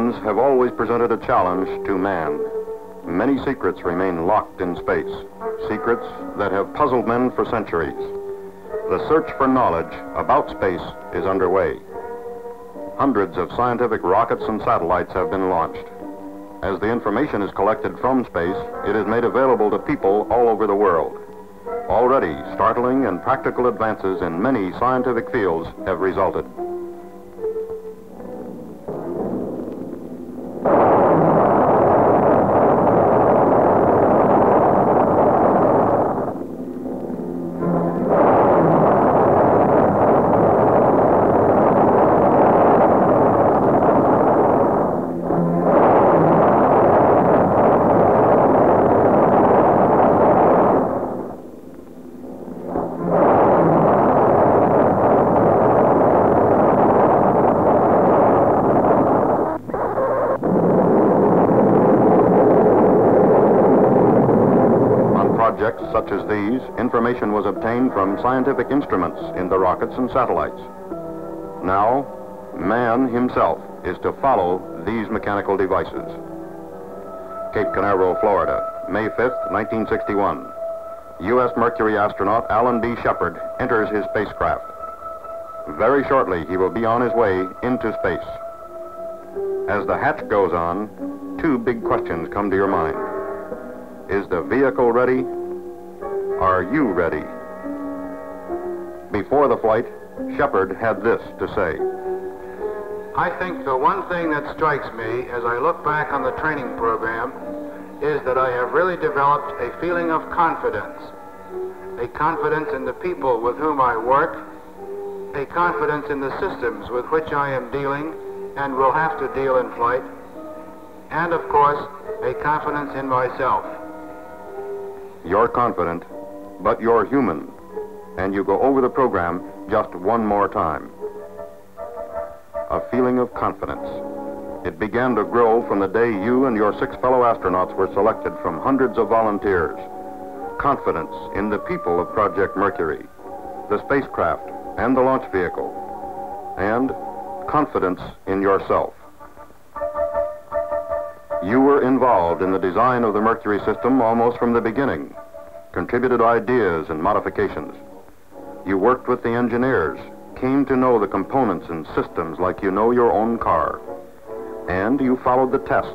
oceans have always presented a challenge to man. Many secrets remain locked in space, secrets that have puzzled men for centuries. The search for knowledge about space is underway. Hundreds of scientific rockets and satellites have been launched. As the information is collected from space, it is made available to people all over the world. Already, startling and practical advances in many scientific fields have resulted. Projects such as these, information was obtained from scientific instruments in the rockets and satellites. Now, man himself is to follow these mechanical devices. Cape Canaveral, Florida, May 5th, 1961. U.S. Mercury astronaut Alan D. Shepard enters his spacecraft. Very shortly, he will be on his way into space. As the hatch goes on, two big questions come to your mind. Is the vehicle ready? Are you ready? Before the flight, Shepard had this to say. I think the one thing that strikes me as I look back on the training program is that I have really developed a feeling of confidence. A confidence in the people with whom I work, a confidence in the systems with which I am dealing and will have to deal in flight, and of course, a confidence in myself. You're confident, but you're human, and you go over the program just one more time. A feeling of confidence. It began to grow from the day you and your 6 fellow astronauts were selected from hundreds of volunteers. Confidence in the people of Project Mercury, the spacecraft, and the launch vehicle, and confidence in yourself. You were involved in the design of the Mercury system almost from the beginning, contributed ideas and modifications. You worked with the engineers, came to know the components and systems like you know your own car. And you followed the tests,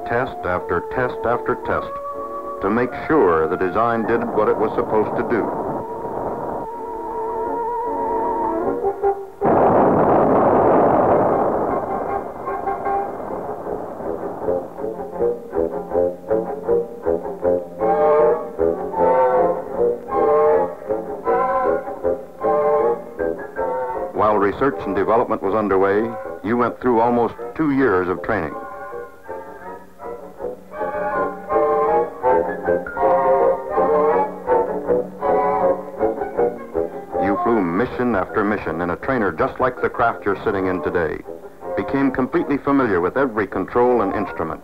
test after test after test, to make sure the design did what it was supposed to do. While research and development was underway, you went through almost 2 years of training. You flew mission after mission in a trainer just like the craft you're sitting in today, became completely familiar with every control and instrument.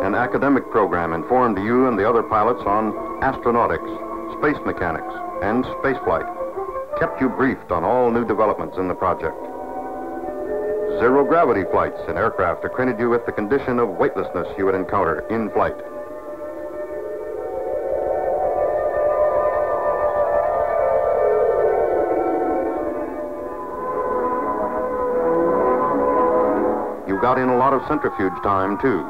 An academic program informed you and the other pilots on astronautics, space mechanics, and spaceflight, kept you briefed on all new developments in the project. Zero-gravity flights in aircraft acquainted you with the condition of weightlessness you would encounter in flight. You got in a lot of centrifuge time, too.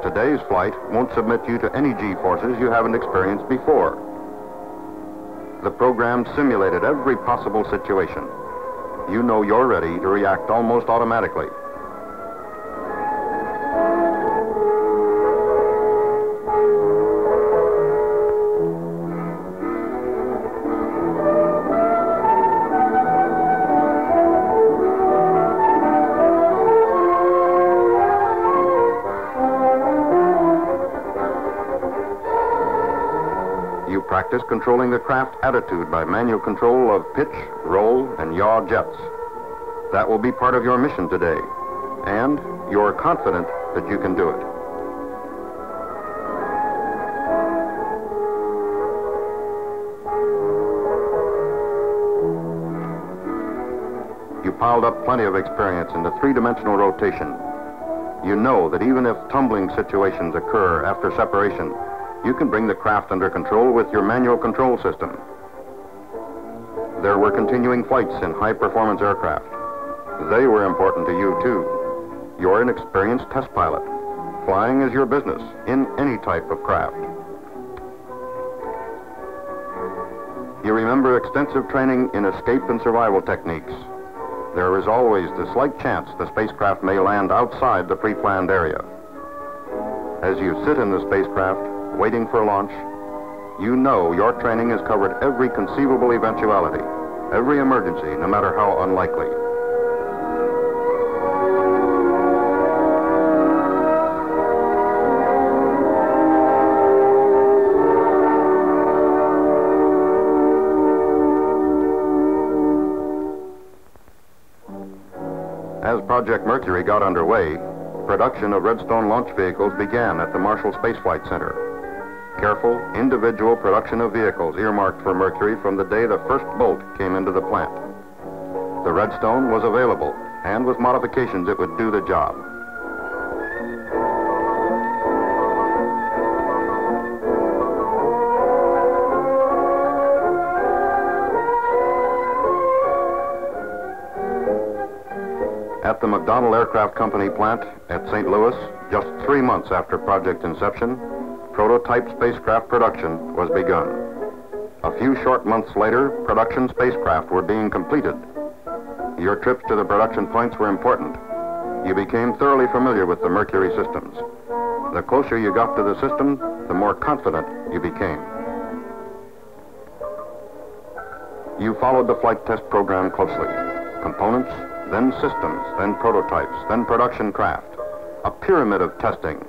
Today's flight won't submit you to any G-forces you haven't experienced before. The program simulated every possible situation. You know you're ready to react almost automatically. You practice controlling the craft attitude by manual control of pitch, roll, and yaw jets. That will be part of your mission today, and you're confident that you can do it. you've piled up plenty of experience in the three-dimensional rotation. You know that even if tumbling situations occur after separation, you can bring the craft under control with your manual control system. There were continuing flights in high-performance aircraft. They were important to you, too. You're an experienced test pilot. Flying is your business in any type of craft. You remember extensive training in escape and survival techniques. There is always the slight chance the spacecraft may land outside the pre-planned area. As you sit in the spacecraft, waiting for launch, you know your training has covered every conceivable eventuality, every emergency, no matter how unlikely. As Project Mercury got underway, production of Redstone launch vehicles began at the Marshall Space Flight Center. Careful, individual production of vehicles earmarked for Mercury from the day the first bolt came into the plant. The Redstone was available, and with modifications it would do the job. At the McDonnell Aircraft Company plant at St. Louis, just 3 months after project inception, prototype spacecraft production was begun. A few short months later, production spacecraft were being completed. Your trips to the production points were important. You became thoroughly familiar with the Mercury systems. The closer you got to the system, the more confident you became. You followed the flight test program closely. Components, then systems, then prototypes, then production craft. A pyramid of testing.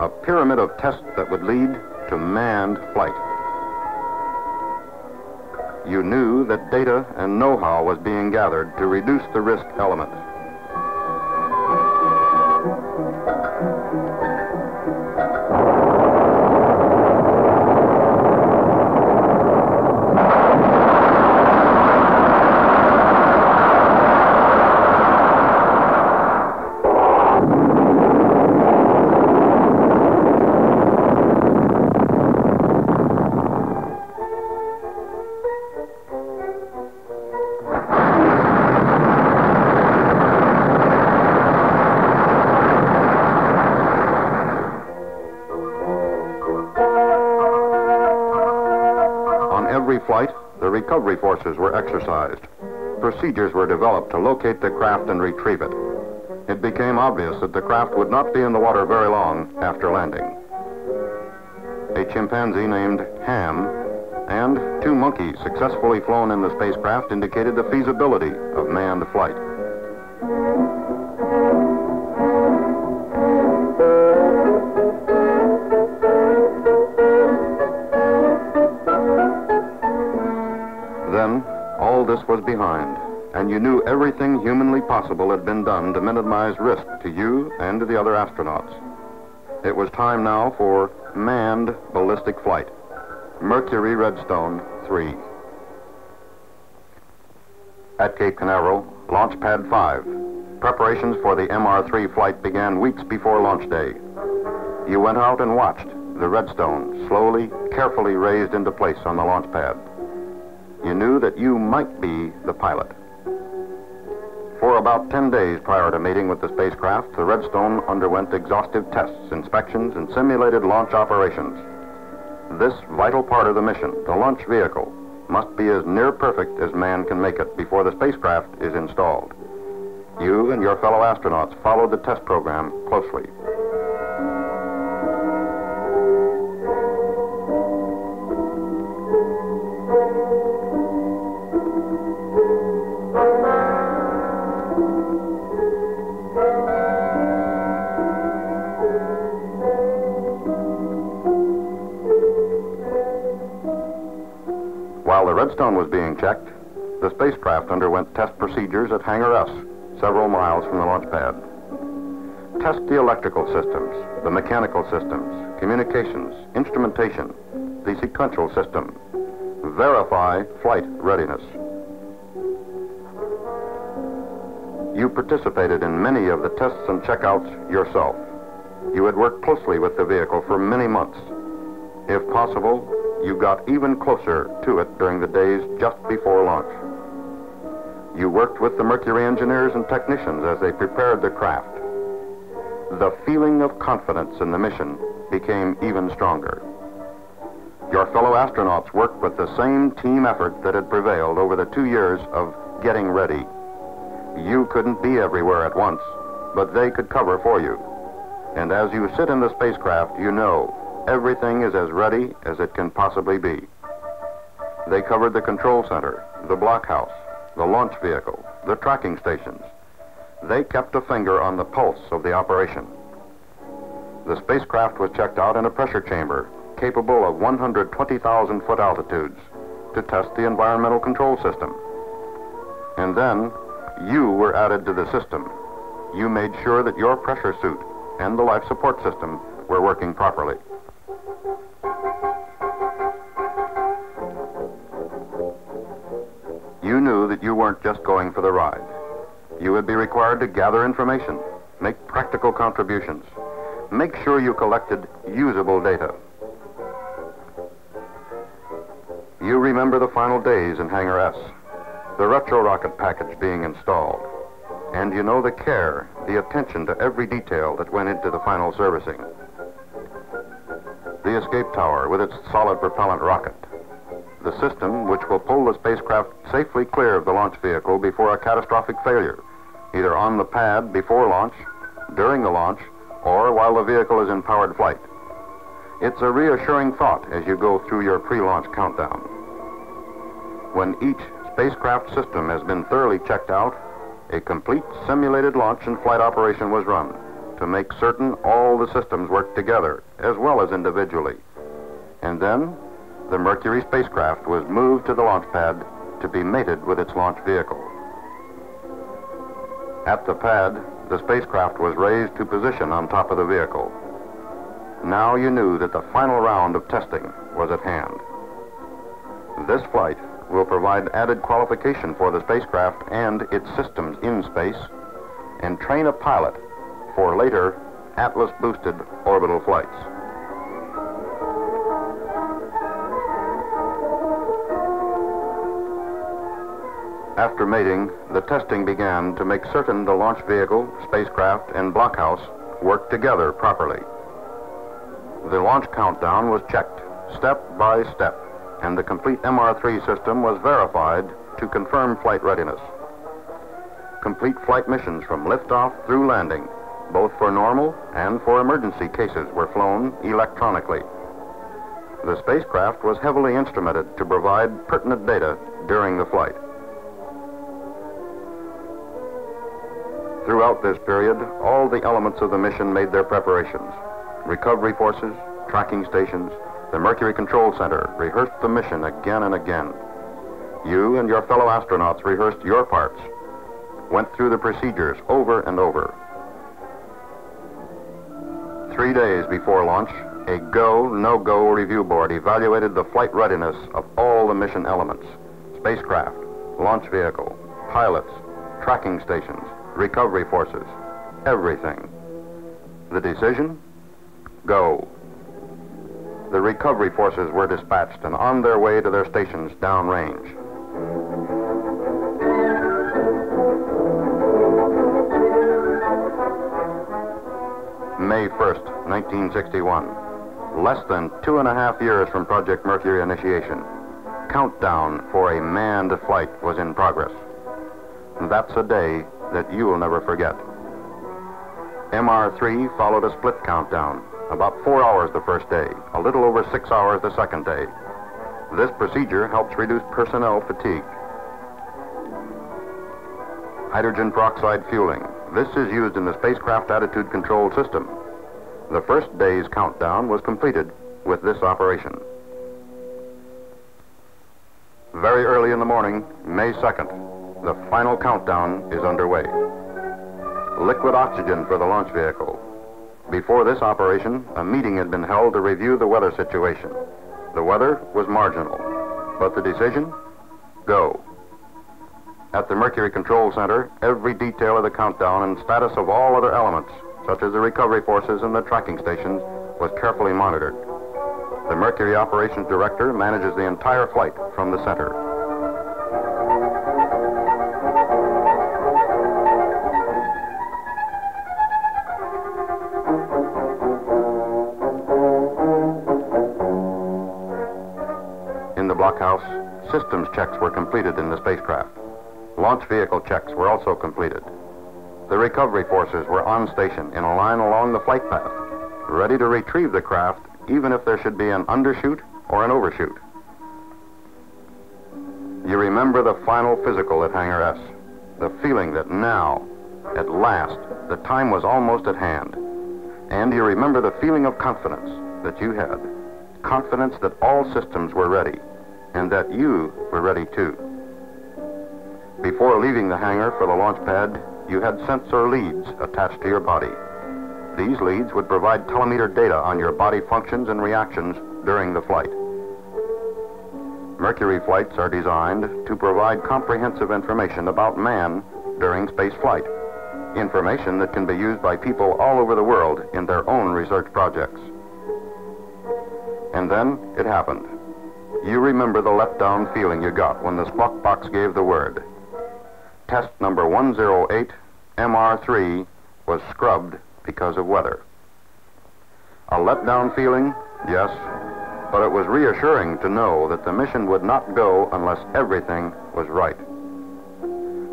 A pyramid of tests that would lead to manned flight. You knew that data and know-how was being gathered to reduce the risk element. Every flight, the recovery forces were exercised. Procedures were developed to locate the craft and retrieve it. It became obvious that the craft would not be in the water very long after landing. A chimpanzee named Ham and 2 monkeys successfully flown in the spacecraft indicated the feasibility of manned flight. Then, all this was behind, and you knew everything humanly possible had been done to minimize risk to you and to the other astronauts. It was time now for manned ballistic flight. Mercury Redstone 3. At Cape Canaveral, Launch Pad 5. Preparations for the MR3 flight began weeks before launch day. You went out and watched the Redstone slowly, carefully raised into place on the launch pad. You knew that you might be the pilot. For about 10 days prior to meeting with the spacecraft, the Redstone underwent exhaustive tests, inspections, and simulated launch operations. This vital part of the mission, the launch vehicle, must be as near perfect as man can make it before the spacecraft is installed. You and your fellow astronauts followed the test program closely. While the Redstone was being checked, the spacecraft underwent test procedures at Hangar S, several miles from the launch pad. Test the electrical systems, the mechanical systems, communications, instrumentation, the sequential system. Verify flight readiness. You participated in many of the tests and checkouts yourself. You had worked closely with the vehicle for many months. If possible, you got even closer to it during the days just before launch. You worked with the Mercury engineers and technicians as they prepared the craft. The feeling of confidence in the mission became even stronger. Your fellow astronauts worked with the same team effort that had prevailed over the 2 years of getting ready. You couldn't be everywhere at once, but they could cover for you. And as you sit in the spacecraft, you know everything is as ready as it can possibly be. They covered the control center, the blockhouse, the launch vehicle, the tracking stations. They kept a finger on the pulse of the operation. The spacecraft was checked out in a pressure chamber capable of 120,000-foot altitudes to test the environmental control system. And then you were added to the system. You made sure that your pressure suit and the life support system were working properly. You knew that you weren't just going for the ride. You would be required to gather information, make practical contributions, make sure you collected usable data. You remember the final days in Hangar S, the retro rocket package being installed, and you know the care, the attention to every detail that went into the final servicing. The escape tower with its solid propellant rocket, the system which will pull the spacecraft safely clear of the launch vehicle before a catastrophic failure, either on the pad before launch, during the launch, or while the vehicle is in powered flight. It's a reassuring thought as you go through your pre-launch countdown. When each spacecraft system has been thoroughly checked out, a complete simulated launch and flight operation was run to make certain all the systems worked together as well as individually. And then the Mercury spacecraft was moved to the launch pad to be mated with its launch vehicle. At the pad, the spacecraft was raised to position on top of the vehicle. Now you knew that the final round of testing was at hand. This flight will provide added qualification for the spacecraft and its systems in space and train a pilot for later Atlas-boosted orbital flights. After mating, the testing began to make certain the launch vehicle, spacecraft, and blockhouse worked together properly. The launch countdown was checked step by step, and the complete MR3 system was verified to confirm flight readiness. Complete flight missions from liftoff through landing, both for normal and for emergency cases, were flown electronically. The spacecraft was heavily instrumented to provide pertinent data during the flight. Throughout this period, all the elements of the mission made their preparations. Recovery forces, tracking stations, the Mercury Control Center rehearsed the mission again and again. You and your fellow astronauts rehearsed your parts, went through the procedures over and over. 3 days before launch, a go, no-go review board evaluated the flight readiness of all the mission elements: spacecraft, launch vehicle, pilots, tracking stations, recovery forces, everything. The decision? Go. The recovery forces were dispatched and on their way to their stations downrange. May 1st, 1961. Less than 2.5 years from Project Mercury initiation. Countdown for a manned flight was in progress. That's a day that you will never forget. MR3 followed a split countdown, about 4 hours the first day, a little over 6 hours the second day. This procedure helps reduce personnel fatigue. Hydrogen peroxide fueling. This is used in the spacecraft attitude control system. The first day's countdown was completed with this operation. Very early in the morning, May 2nd, the final countdown is underway. Liquid oxygen for the launch vehicle. Before this operation, a meeting had been held to review the weather situation. The weather was marginal, but the decision? Go. At the Mercury Control Center, every detail of the countdown and status of all other elements, such as the recovery forces and the tracking stations, was carefully monitored. The Mercury Operations Director manages the entire flight from the center. In the blockhouse, systems checks were completed in the spacecraft. Launch vehicle checks were also completed. The recovery forces were on station in a line along the flight path, ready to retrieve the craft even if there should be an undershoot or an overshoot. You remember the final physical at Hangar S, the feeling that now, at last, the time was almost at hand. And you remember the feeling of confidence that you had, confidence that all systems were ready, and that you were ready too. Before leaving the hangar for the launch pad, you had sensor leads attached to your body. These leads would provide telemeter data on your body functions and reactions during the flight. Mercury flights are designed to provide comprehensive information about man during space flight, information that can be used by people all over the world in their own research projects. And then it happened. You remember the let-down feeling you got when the squawk box gave the word. Test number 108, MR3, was scrubbed because of weather. A letdown feeling, yes, but it was reassuring to know that the mission would not go unless everything was right.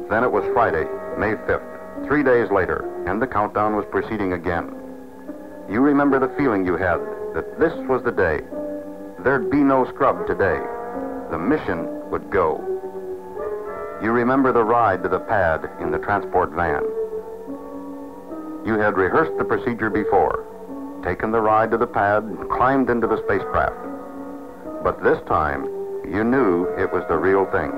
Then it was Friday, May 5th, 3 days later, and the countdown was proceeding again. You remember the feeling you had that this was the day. There'd be no scrub today. The mission would go. You remember the ride to the pad in the transport van. You had rehearsed the procedure before, taken the ride to the pad, and climbed into the spacecraft. But this time, you knew it was the real thing.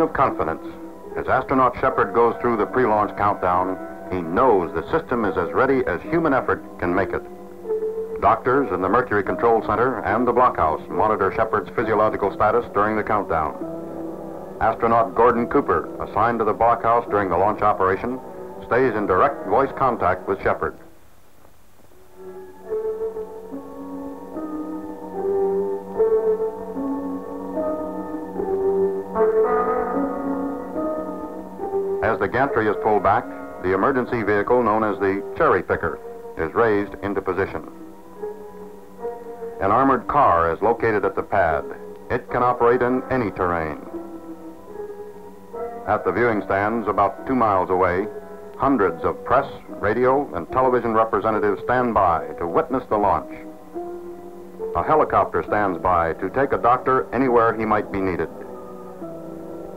Of confidence. As astronaut Shepard goes through the pre-launch countdown, he knows the system is as ready as human effort can make it. Doctors in the Mercury Control Center and the blockhouse monitor Shepard's physiological status during the countdown. Astronaut Gordon Cooper, assigned to the blockhouse during the launch operation, stays in direct voice contact with Shepard. As the gantry is pulled back, the emergency vehicle known as the cherry picker is raised into position. An armored car is located at the pad. It can operate in any terrain. At the viewing stands about 2 miles away, hundreds of press, radio, and television representatives stand by to witness the launch. A helicopter stands by to take a doctor anywhere he might be needed.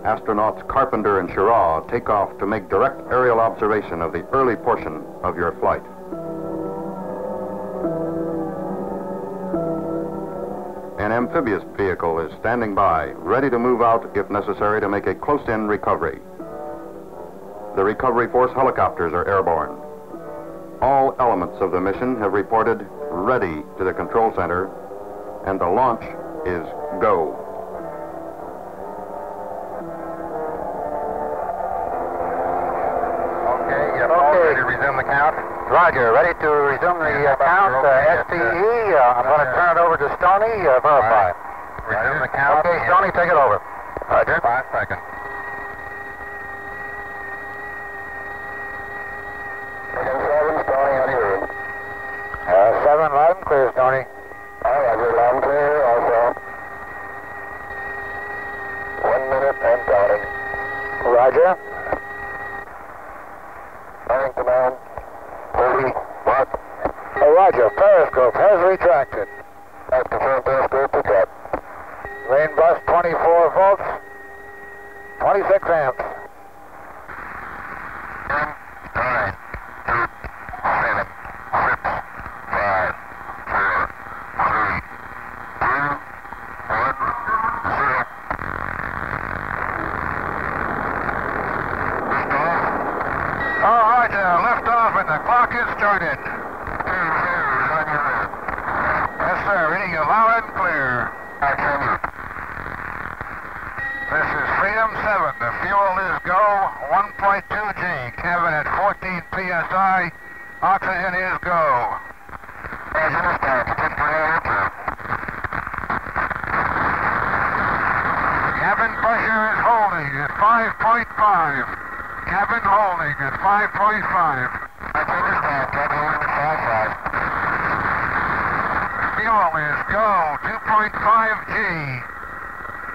astronauts Carpenter and Schirra take off to make direct aerial observation of the early portion of your flight. An amphibious vehicle is standing by, ready to move out if necessary to make a close-in recovery. The recovery force helicopters are airborne. All elements of the mission have reported ready to the control center, and the launch is go. Okay, ready to resume the count? Roger, ready to resume the count. STE, I'm going to turn it over to Stoney, verify. Resume the count. Okay, Stoney, take it over. Roger. 5 seconds. Seven, loud and clear, Stoney. Roger, loud and clear, also. 1 minute and counting. Roger. Morning, command. 30, what? Roger, periscope has retracted. That's confirmed periscope pick up. Main bus 24 volts, 26 amps. 10, 9, 8, 7, 6, 5, 4, 3, 2, 1, 0. All right, lift off and the clock is started. Yes, sir, reading you loud and clear. This is Freedom 7. The fuel is go, 1.2 G. Cabin at 14 PSI. Oxygen is go. Cabin pressure is holding at 5.5. Cabin holding at 5.5. Fuel is go, 2.5 G.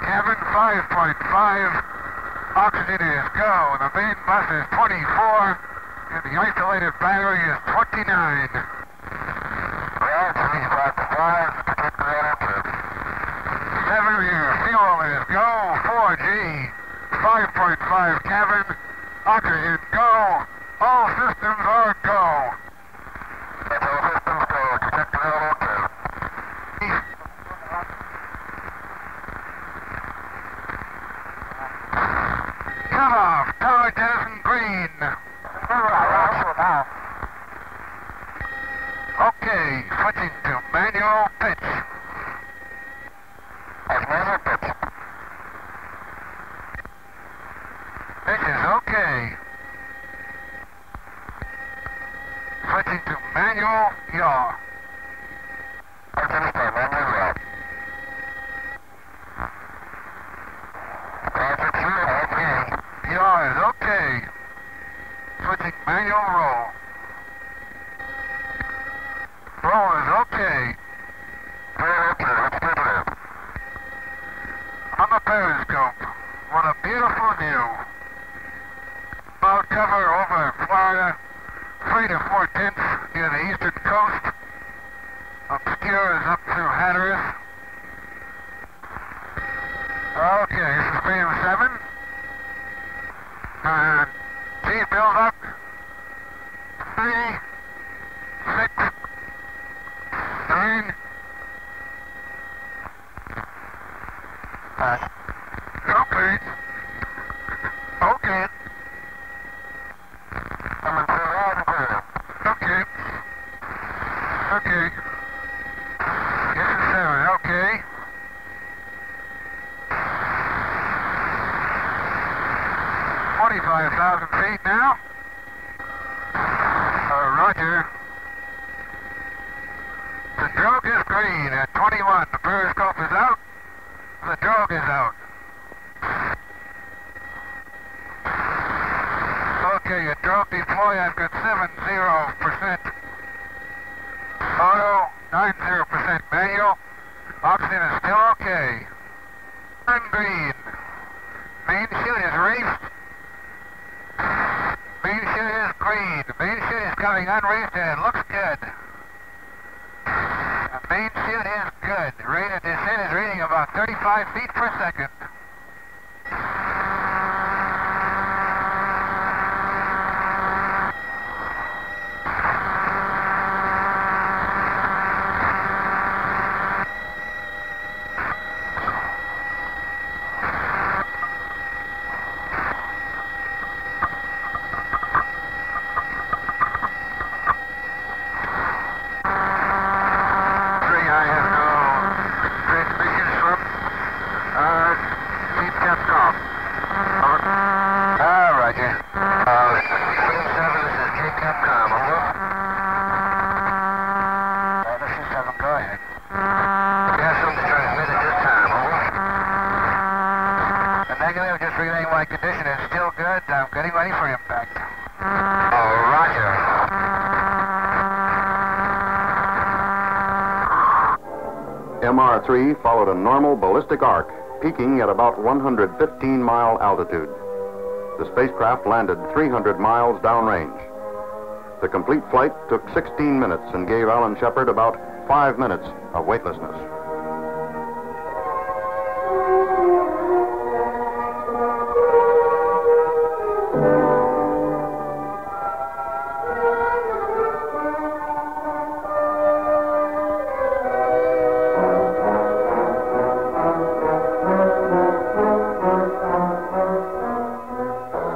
Cabin 5.5. Oxygen is go. The main bus is 24, and the isolated battery is 29. Seven here. Fuel is go, 4G. 5.5 cabin. Oxygen go. All systems are go. Cut off. Tower jettison green. Okay, switching to manual pitch. Pitch is okay. Switching to manual yaw. Yaw is okay. Switching manual roll. Roll is okay. On the periscope, what a beautiful view. Cloud cover over Florida, 3 to 4/10 near the eastern coast. Obscures up through Hatteras. Okay, this is Freedom 7. And G build up. 3, 6, 9. Okay. Okay. Okay. Okay. This is 7. Okay. 45,000 feet now. Roger. The drogue is green at 21. The periscope is out. The drogue is out. Okay, your drogue deploy, I've got 70%. Auto, 90% manual. Oxygen is still okay. Turn green. Main chute is raced. Main chute is green. Main chute is coming unraced and it looks good. The main chute is good. Rate of descent is reading about 35 feet per second. Capcom. Roger. Freedom 7, this is J Capcom. Over. This is 7, go ahead. We have something to transmit at this time. Over. The negative, just relaying my condition is still good. I'm getting ready for impact. Roger. MR3 followed a normal ballistic arc, peaking at about 115-mile altitude. The spacecraft landed 300 miles downrange. The complete flight took 16 minutes and gave Alan Shepard about 5 minutes of weightlessness.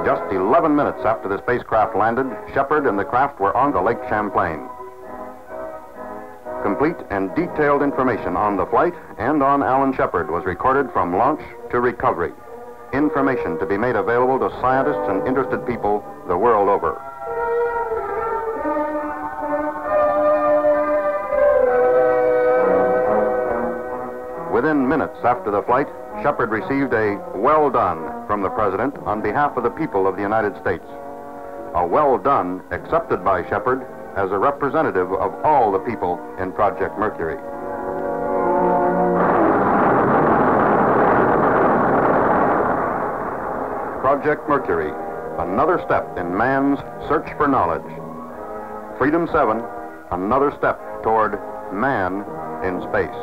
Just 11 minutes after the spacecraft landed, Shepard and the craft were on to Lake Champlain. Complete and detailed information on the flight and on Alan Shepard was recorded from launch to recovery. Information to be made available to scientists and interested people the world over. Within minutes after the flight, Shepard received a "well done" from the President on behalf of the people of the United States. A "well done" accepted by Shepard as a representative of all the people in Project Mercury. Project Mercury, another step in man's search for knowledge. Freedom 7, another step toward man in space.